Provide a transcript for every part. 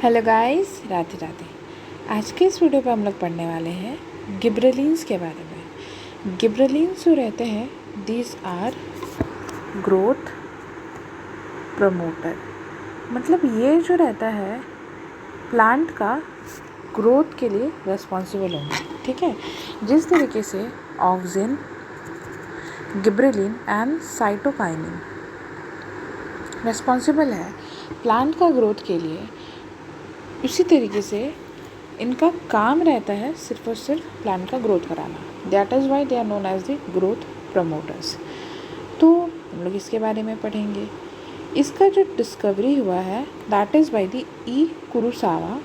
Hello guys, Radhe Radhe. आज के इस वीडियो पे हम लोग पढ़ने वाले हैं गिबरेलिन्स के बारे में। गिबरेलिन्स जो रहते हैं, दीज आर ग्रोथ प्रमोटर। मतलब ये जो रहता है प्लांट का ग्रोथ के लिए रेस्पॉन्सिबल होंगे। ठीक है, जिस तरीके से auxin, gibberellin and cytokinin responsible है प्लांट का ग्रोथ के लिए, उसी तरीके से इनका काम रहता है सिर्फ और सिर्फ प्लांट का ग्रोथ कराना। That is why they are known as the growth promoters. तो हम लोग इसके बारे में पढ़ेंगे। इसका जो डिस्कवरी हुआ है that is by the E Kurosawa.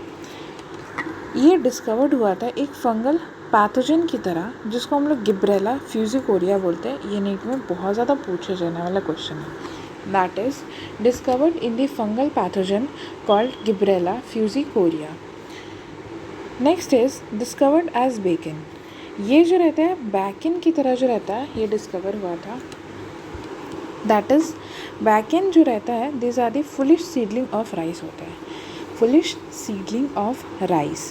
ये डिस्कवर्ड हुआ था एक फंगल पैथोजन की तरह, जिसको हम लोग गिब्रेला फ्यूजिकोरिया बोलते हैं। ये नीट में बहुत ज़्यादा पूछे जाने वाला क्वेश्चन है। That is discovered in the fungal pathogen called Gibberella fusicoria. Next is discovered as bacon. ये जो रहता है बैकिन की तरह जो रहता है, ये डिस्कवर हुआ था। That is बैकिन जो रहता है, these are the foolish seedling of rice होता है, foolish seedling of rice।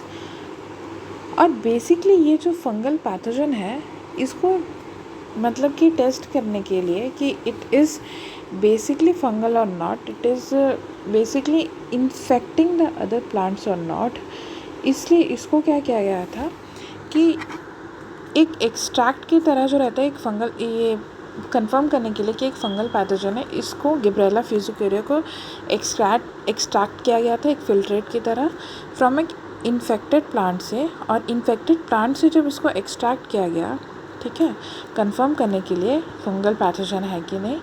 और बेसिकली ये जो फंगल पैथोजन है, इसको मतलब कि टेस्ट करने के लिए कि it is basically fungal or not, it is basically infecting the other plants or not, इसलिए इसको क्या किया गया था कि एक एक्सट्रैक्ट की तरह जो रहता है एक फंगल, ये कंफर्म करने के लिए कि एक फंगल पैथोजन है, इसको गिब्रेला फ्यूजिकोरिया को एक्सट्रैक्ट किया गया था एक फिल्ट्रेट की तरह फ्रॉम एक इन्फेक्टेड प्लांट से। और इन्फेक्टेड प्लांट से जब इसको एक्सट्रैक्ट किया गया, ठीक है, कंफर्म करने के लिए फंगल पैथोजन है कि नहीं,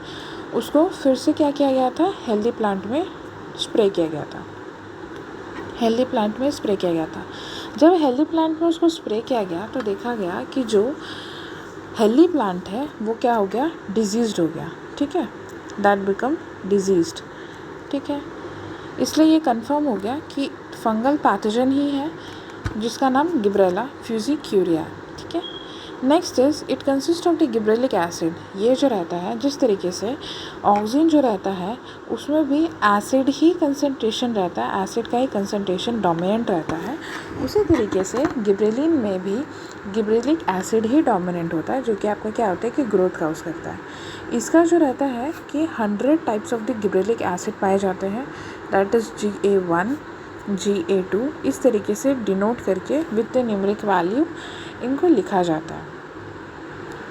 उसको फिर से क्या किया गया था, हेल्दी प्लांट में स्प्रे किया गया था। हेल्दी प्लांट में स्प्रे किया गया था। जब हेल्दी प्लांट में उसको स्प्रे किया गया तो देखा गया कि जो हेल्दी प्लांट है वो क्या हो गया, डिजीज्ड हो गया। ठीक है, दैट बिकम डिजीज्ड। ठीक है, इसलिए ये कंफर्म हो गया कि फंगल पैथोजन ही है जिसका नाम गिब्रेला फ्यूजिकोरिया। ठीक है, next is it consist of the gibberellic acid. ये जो रहता है, जिस तरीके से ऑक्सीजन जो रहता है उसमें भी एसिड ही कंसंट्रेशन रहता है, एसिड का ही कंसंट्रेशन डोमिनेंट रहता है, उसी तरीके से गिब्रेलिन में भी गिब्रेलिक एसिड ही डोमिनेंट होता है, जो कि आपका क्या होता है कि ग्रोथ काउज करता है। इसका जो रहता है कि 100 types of the gibberellic acid पाए जाते हैं, दैट इज़ GA1 GA2, इस तरीके से डिनोट करके विद द न्यूमेरिक वैल्यू इनको लिखा जाता है।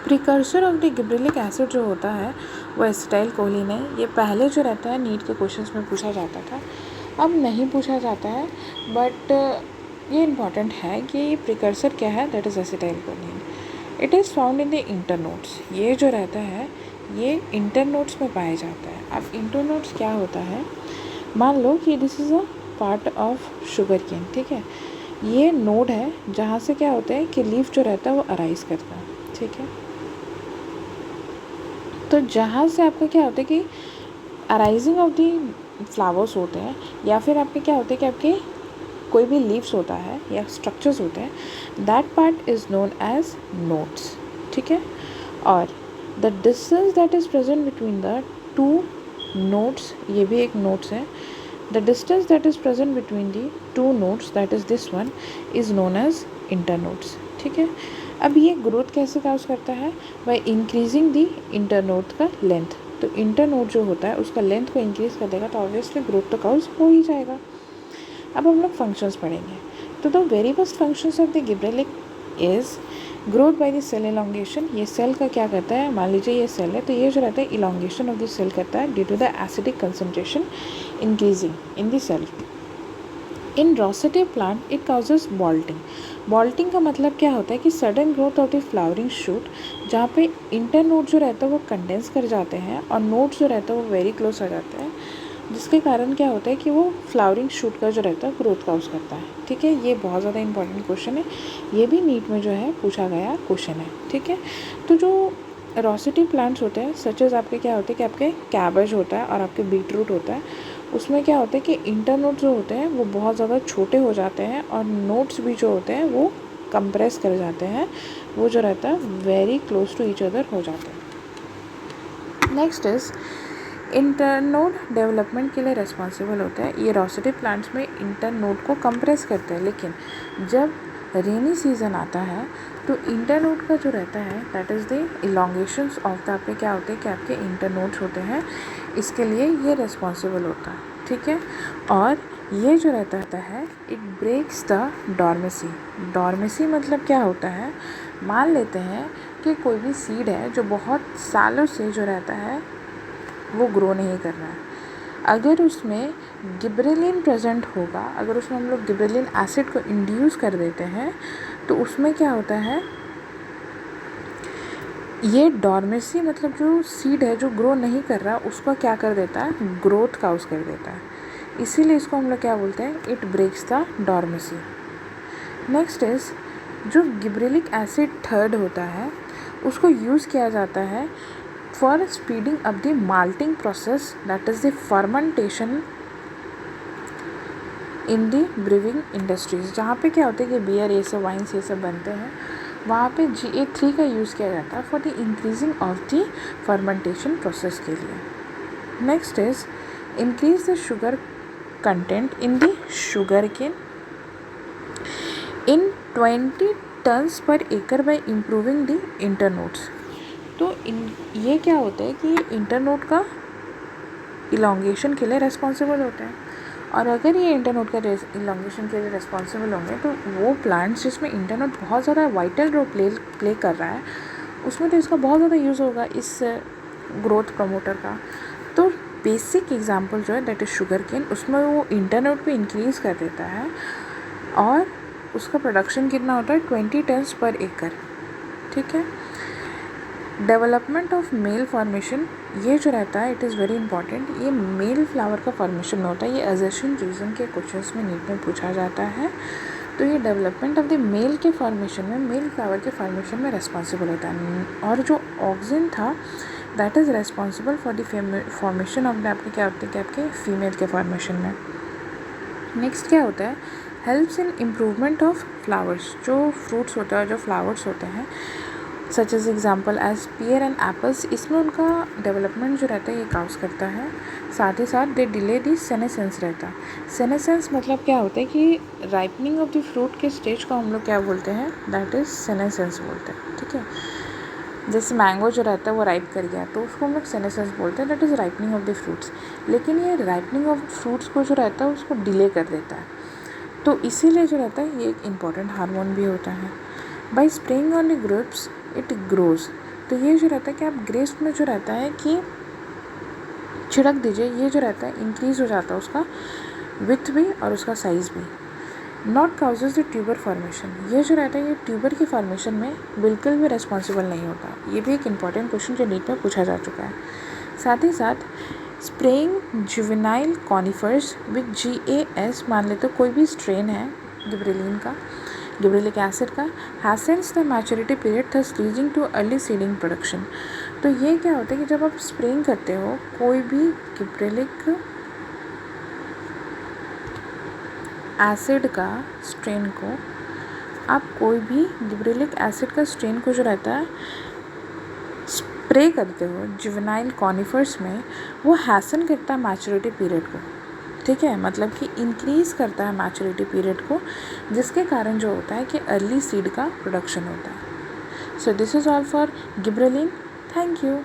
Precursor of the gibberellic acid जो होता है वो एसिटाइल कोलिन है। ये पहले जो रहता है नीट के क्वेश्चंस में पूछा जाता था, अब नहीं पूछा जाता है, बट ये इम्पॉर्टेंट है कि प्रिकर्सर क्या है, that is acetyl choline. It is found in the internodes. ये जो रहता है ये इंटरनोड्स में पाया जाता है। अब इंटरनोड्स क्या होता है, मान लो कि this is a part of sugar cane. ठीक है, ये नोड है जहाँ से क्या होता है कि लीफ जो रहता है वो अराइज करता है। ठीक है, तो जहाँ से आपका क्या होता है कि अराइजिंग ऑफ दी फ्लावर्स होते हैं, या फिर आपके क्या होते हैं कि आपके कोई भी लीव्स होता है या स्ट्रक्चर्स होते हैं, that part is known as nodes. ठीक है, और the distance that is present between the two nodes, ये भी एक नोड्स है, the distance that is present between the two nodes, that is this one, is known as internodes. ठीक है, अब ये ग्रोथ कैसे काउज करता है, बाय इंक्रीजिंग दी इंटरनोड का लेंथ। तो इंटरनोड जो होता है उसका लेंथ को इंक्रीज कर देगा, तो ऑब्वियसली ग्रोथ तो काउज हो ही जाएगा। अब हम लोग फंक्शंस पढ़ेंगे। तो the very first functions of the gibberellic is growth by the cell elongation. ये सेल का क्या करता है, मान लीजिए ये सेल है, तो ये जो रहता है इलोंगेशन ऑफ द सेल करता है due to the acidic concentration increasing in the cell. In rosette plant it causes bolting. Bolting का मतलब क्या होता है कि sudden growth of the flowering shoot, जहाँ पे इंटर नोड जो रहता है वो कंडेंस कर जाते हैं और नोड्स जो रहता है वो वेरी क्लोज आ जाते हैं, जिसके कारण क्या होता है कि वो फ्लावरिंग शूट का जो रहता है ग्रोथ काउज करता है। ठीक है, ये बहुत ज़्यादा इंपॉर्टेंट क्वेश्चन है, ये भी नीट में जो है पूछा गया क्वेश्चन है। ठीक है, तो जो रोसेटिव प्लांट्स होते हैं सच एज आपके क्या होते हैं कि आपके कैबेज होता है और आपके बीटरूट होता है, उसमें क्या होता है कि इंटरनोड जो होते हैं वो बहुत ज़्यादा छोटे हो जाते हैं और नोड्स भी जो होते हैं वो कंप्रेस कर जाते हैं, वो जो रहता है very close to each other हो जाते हैं। नेक्स्ट इज इंटरनोड डेवलपमेंट के लिए रिस्पॉन्सिबल होता है। ये रोसेटी प्लांट्स में इंटरनोड को कंप्रेस करते हैं, लेकिन जब रेनी सीज़न आता है तो इंटरनोड का जो रहता है that is the elongations of the आपके क्या होते हैं कि आपके इंटरनोड्स होते हैं, इसके लिए ये रिस्पॉन्सिबल होता है, ठीक है। और ये जो रहता है इट ब्रेक्स द डॉर्मेसी। डॉर्मेसी मतलब क्या होता है, मान लेते हैं कि कोई भी सीड है जो बहुत सालों से जो रहता है वो ग्रो नहीं कर रहा है, अगर उसमें गिबरेलिन प्रेजेंट होगा, अगर उसमें हम लोग गिबरेलिन एसिड को इंड्यूस कर देते हैं तो उसमें क्या होता है, ये डॉर्मेसी मतलब जो सीड है जो ग्रो नहीं कर रहा उसको क्या कर देता है, ग्रोथ काउज कर देता है, इसीलिए इसको हम लोग क्या बोलते हैं, it breaks the dormancy. Next is जो गिबरेलिक एसिड थर्ड होता है उसको यूज़ किया जाता है for speeding up the malting process that is the fermentation in the brewing industries. जहाँ पे क्या होता है कि बियर ये सब वाइन्स ये सब बनते हैं, वहाँ पे GA3 का यूज़ किया जाता है for the increasing of the fermentation process के लिए। Next is increase the sugar content in the sugar cane in 20 tons per एकड़ बाय इम्प्रूविंग द इंटरनोड्स। तो ये क्या होता है कि इंटरनोड का इलोंगेशन के लिए रिस्पॉन्सिबल होता है, और अगर ये इंटरनोड का इलोंगेशन के लिए रिस्पॉन्सिबल होंगे तो वो प्लांट्स जिसमें इंटरनोड बहुत ज़्यादा वाइटल रोल प्ले कर रहा है उसमें तो इसका बहुत ज़्यादा यूज़ होगा इस ग्रोथ प्रमोटर का। तो बेसिक एग्जांपल जो है दैट इज़ शुगर केन, उसमें वो इंटरनोड को इंक्रीज़ कर देता है और उसका प्रोडक्शन कितना होता है 20 टन्स पर एकड़, ठीक है। डेवलपमेंट ऑफ मेल फॉर्मेशन, ये जो रहता है इट इज़ वेरी इंपॉर्टेंट, ये मेल फ्लावर का फॉर्मेशन में होता है, ये अजर्शन रीजन के क्वेश्चंस में नीट में पूछा जाता है। तो ये डेवलपमेंट ऑफ द मेल के फॉर्मेशन में, मेल फ्लावर के फॉर्मेशन में रिस्पॉन्सिबल होता है, और जो ऑक्सिन था that is responsible for the formation of the आपके क्या होते हैं कि आपके फीमेल के फॉर्मेशन में। नेक्स्ट क्या होता है, helps in improvement of flowers, जो फ्रूट्स होते हैं जो फ्लावर्स होते हैं such as example as pear and apples, इसमें उनका डेवलपमेंट जो रहता है ये काउज करता है। साथ ही साथ दे डिले दी सेनेसेंस रहता है। सेनेसेंस मतलब क्या होता है कि राइपनिंग ऑफ द फ्रूट के स्टेज को हम लोग क्या बोलते हैं, दैट इज़ सेनेसेंस बोलते हैं, ठीक है। जैसे मैंगो जो रहता है वो राइप कर गया तो उसको हम लोग सेनेसेंस बोलते हैं, that is ripening of the fruits. लेकिन ये राइपनिंग ऑफ फ्रूट्स को जो रहता है उसको डिले कर देता है, तो इसीलिए जो रहता है ये एक इम्पॉर्टेंट हार्मोन भी होता है। By spraying on the grapes it grows, तो ये जो रहता है कि आप ग्रेप्स में जो रहता है कि छिड़क दीजिए, ये जो रहता है इंक्रीज़ हो जाता है उसका विथ भी और उसका साइज़ भी। Not causes the tuber formation, ये जो रहता है ये ट्यूबर की फॉर्मेशन में बिल्कुल भी रिस्पॉन्सिबल नहीं होता, ये भी एक इम्पॉर्टेंट क्वेश्चन जो नीट में पूछा जा चुका है। साथ ही साथ spraying juvenile conifers with GAS, मान लेते कोई भी स्ट्रेन है गिबरेलिन का, गिबरेलिक एसिड का, hastens the maturity period thus leading to early seeding production. तो ये क्या होता है कि जब आप स्प्रेइंग करते हो कोई भी गिबरेलिक एसिड का स्ट्रेन को, आप कोई भी गिबरेलिक एसिड का स्ट्रेन को जो रहता है स्प्रे करते हो जुवेनाइल कॉनिफर्स में, वो हैसन करता है मैच्योरिटी पीरियड को, ठीक है, मतलब कि इंक्रीज़ करता है मैच्योरिटी पीरियड को, जिसके कारण जो होता है कि अर्ली सीड का प्रोडक्शन होता है। So this is all for gibberellin. Thank you.